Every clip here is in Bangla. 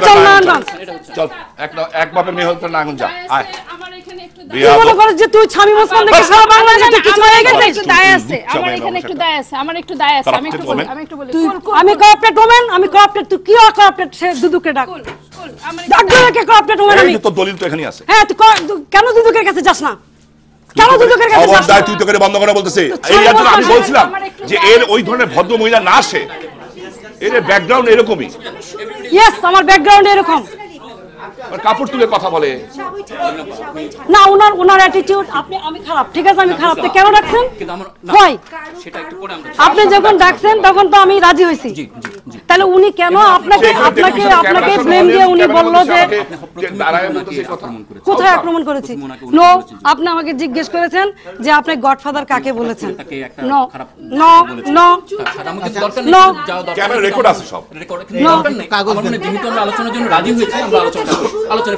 চল নারায়ণগঞ্জ চল এক বাপের মেয়ে হতে নারায়ণগঞ্জ যা আয় আমার এখানে একটু তুই মনে করিস যে তুই স্বামী মুসলমান দেখে সারা বাংলাদেশে কিছু হয়ে গেছে একটু দায় আছে আমার এখানে একটু দায় আছে আমার একটু দায় আছে আমি একটু বলি তুই আমি করাপ্টেড ওমেন আমি করাপ্টেড তুই কি করাপ্টেড সে দুদুকে ডাক ডাক কে করাপ্টেড ওমেন আমি তো দলিল তো এখানেই আছে হ্যাঁ তুই কেন দুদুকের কাছে যাস না কেন দুদুকের কাছে যাস না তুই তো করে বন্ধ করে বলতেছিস এই জন্য আমি বলছিলাম যে এর ওই ধরনের ভদ্র মহিলা না আসে এর ব্যাকগ্রাউন্ড এরকমই ইয়েস আমার ব্যাকগ্রাউন্ড এরকম কাপড় তুলে কথা বলে না ওনার অ্যাটিটিউড আমি খারাপ ঠিক আছে আমি খারাপ তো কেন ডাকছেন কই আপনি যখন ডাকছেন তখন তো আমি রাজি হইছি তাহলে উনি কেন আপনাকে ব্লেম দিয়ে উনি বলল যে কোথায় আক্রমণ করেছি নো আপনি আমাকে জিজ্ঞেস করেছেন যে আপনি গডফাদার কাকে বলেছেন no no no no camera record আছে সব কাগজ যেহেতু আমরা আলোচনার জন্য রাজি হয়েছি আমরা আলোচনা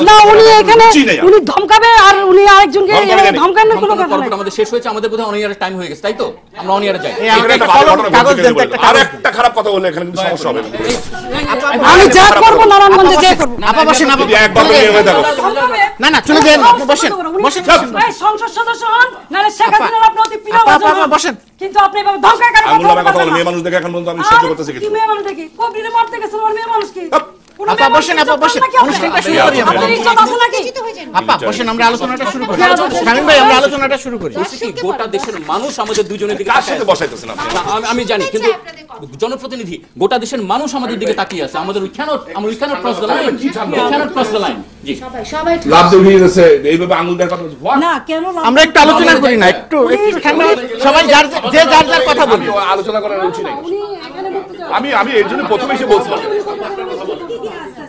না উনি এখানে উনি ধমকাবে আর উনি আরেকজনকে ধমকানোর কোনো কথা নাই আমাদের শেষ হয়েছে আমাদের বোধহয় অনিয়ারের টাইম হয়ে গেছে তাই তো আমরা অনিয়ারে যাই কাগজ দেন আর একটা খারাপ কথা বললে এখানে কিন্তু সমস্যা হবে আমি যা করব নারায়ণগঞ্জে যা করব আপা বসেন আপা একবার নিয়ে হয়ে দেখো না চলে যান বসেন বসেন ভাই সংসদ সদস্য হন নালে শেখ হাসিনার প্রতি প্রিয় আপা বসেন কিন্তু আপনি এভাবে ধমকা কেন কথা বলেন মেয়ে মানুষ দেখে এখন পর্যন্ত আমি সহ্য করতেছি কি মেয়ে মানুষ দেখি কবিরে মারতে গেছে আর মেয়ে মানুষ কি আপা বসেন অনুষ্ঠানটা শুরু করি আমরা আপনার ইজ্জত আছে নাকি আপা বসেন আমরা আলোচনাটা শুরু করি শামীম ভাই আমরা আলোচনাটা শুরু করি গোটা দেশের মানুষ আমাদের দুজনের দিকে কার সাথে বসাইতেছেন আপনি আমি জানি কিন্তু জনপ্রতিনিধি গোটা দেশের মানুষ আমাদের দিকে তাকিয়ে আছে আমাদের we cannot cross the line জি সবাই লাভ দিয়ে গেছে এইভাবে আঙুল দেখানো না কেন আমরা একটু আলোচনা করি না একটু ঠান্ডা সবাই যার কথা বলি আলোচনা করার রুচি নাই আমি এর জন্য প্রথমে এসে বলছিলাম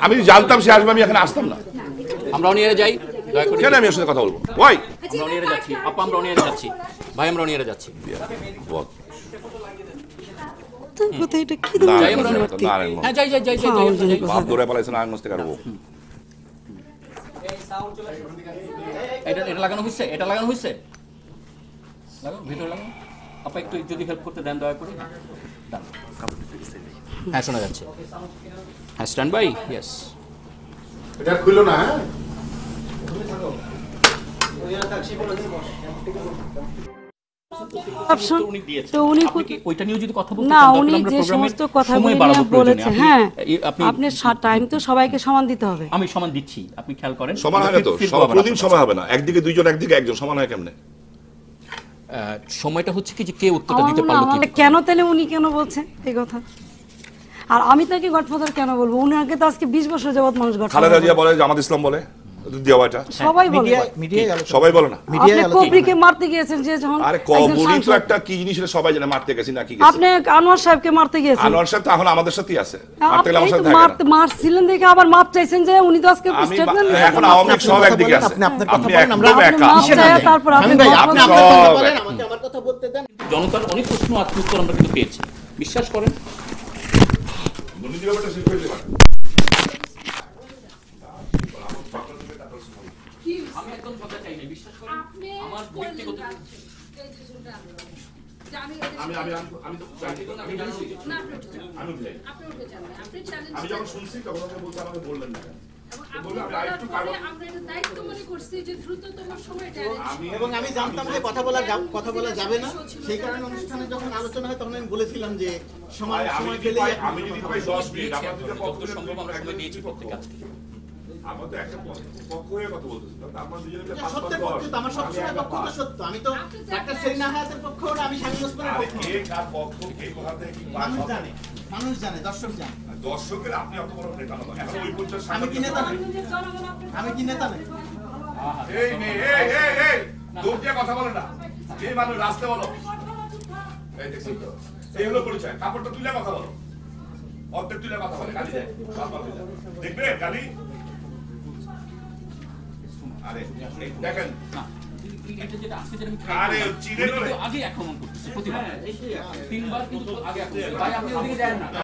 আমি জানতাম সে আসবে আমি এখানে আসতাম না আমরা অনিয়ারে যাই দয়া করে কেন আমি ওর সাথে কথা বলবো ওয়াই আমরা অনিয়ারে যাচ্ছি আপা আমরা অনিয়ারে যাচ্ছি ভাই আমরা অনিয়ারে যাচ্ছি কোথায় এটা কি যাই আমরা হ্যাঁ যাই বাপ দৌড়ে পালাইছে না আঙ্গস থেকে আর ও এটা লাগানো হয়েছে লাগানো ভিডিও লাগানো আপা একটু যদি হেল্প করতে দেন দয়া করে দাও হ্যাঁ শোনা যাচ্ছে হ্যাঁ স্ট্যান্ড বাই ইয়েস এটা খুলো না হ্যাঁ অপশন তো উনি ওইটা নিয়ে যদি কথা বলতে না উনি যে সমস্ত কথাগুলো বলেছে হ্যাঁ আপনি টাইম তো সবাইকে সমান দিতে হবে আমি সমান দিচ্ছি আপনি খেয়াল করেন সমান হবে তো প্রতিদিন সমান হবে না একদিকে দুইজন একদিকে একজন সমান হয় কেমনে সময়টা হচ্ছে কি যে কে উত্তরটা দিতে পারলো কি কেন তাহলে উনি কেন বলছেন এই কথা আর আমি তাকে গডফাদার কেন বলবো উনি আগে তো আজকে 20 বছর যাবত মানুষ গডফাদার খালেদা জিয়া বলে জামাত ইসলাম বলে দিয়াওয়াটা সবাই বলে সবাই বলে না আপনি কবরিকে মারতে গিয়েছেন যে যখন আরে কবরি তো একটা কি জিনিস এটা সবাই জানে মারতে গেছি না কি গেছি আপনি আনোয়ার সাহেবকে মারতে গিয়েছেন আনোয়ার সাহেব তো এখন আমাদের সাথেই আছে মারতে গেলে আমার সাথে থাকে মারছিলেন দেখে আবার মাপ চাইছেন যে উনি তো আজকে স্টেটমেন্ট এখন আওয়ামী লীগ সব একদিকে আছে আপনি কথা বলেন আমরা একা তারপর আপনি আপনার কথা বলেন আমাকে আমার কথা বলতে দেন জনতার অনেক প্রশ্ন আর উত্তর আমরা কিন্তু পেয়েছি বিশ্বাস করেন দুর্নীতি ব্যাপারটা শেষ করে দিবেন আমি একদম কথা চাই না বিশ্বাস করেন আমার ব্যক্তিগত আমি যখন শুনছি তখন আপনি বলতে আমাকে বললেন না এবং আমি জানতাম যে কথা বলা যাবে না সেই কারণে অনুষ্ঠানে যখন আলোচনা হয় তখন আমি বলেছিলাম যে সময় পেলে আমি যদি ভাই 10 মিনিট আপনাদের পক্ষ সম্ভব আমরা সময় দিয়েছি প্রত্যেক আজকে আমার তো একটা পক্ষ হয়ে কথা বলতেছিলাম আপনারা দুজনে সত্যের পক্ষ তো আমার সবসময় পক্ষ তো সত্য আমি তো ডাক্তার সেলিনা হায়াতের পক্ষ আর আমি শামীম ওসমানের পক্ষ কে কার পক্ষ কে কোথা থেকে কি মানুষ জানে দর্শক জানে দর্শকের আপনি অত বড় নেতা না এখন ওই পর্যন্ত আমি কি নেতা না এই দূর দিয়ে কথা বলে না এই মানুষ রাস্তা বলো এই দেখছেন তো এই হলো পরিচয় কাপড়টা তুলে কথা বলো অর্ধেক তুলে কথা বলে গালি যায় দেখবে গালি আরে দেখেন আরে চিনে আগে আক্রমণ করতেছে প্রতিবার 3বার কিন্তু আগে আক্রমণ ভাই আপনি ওদিকে যান না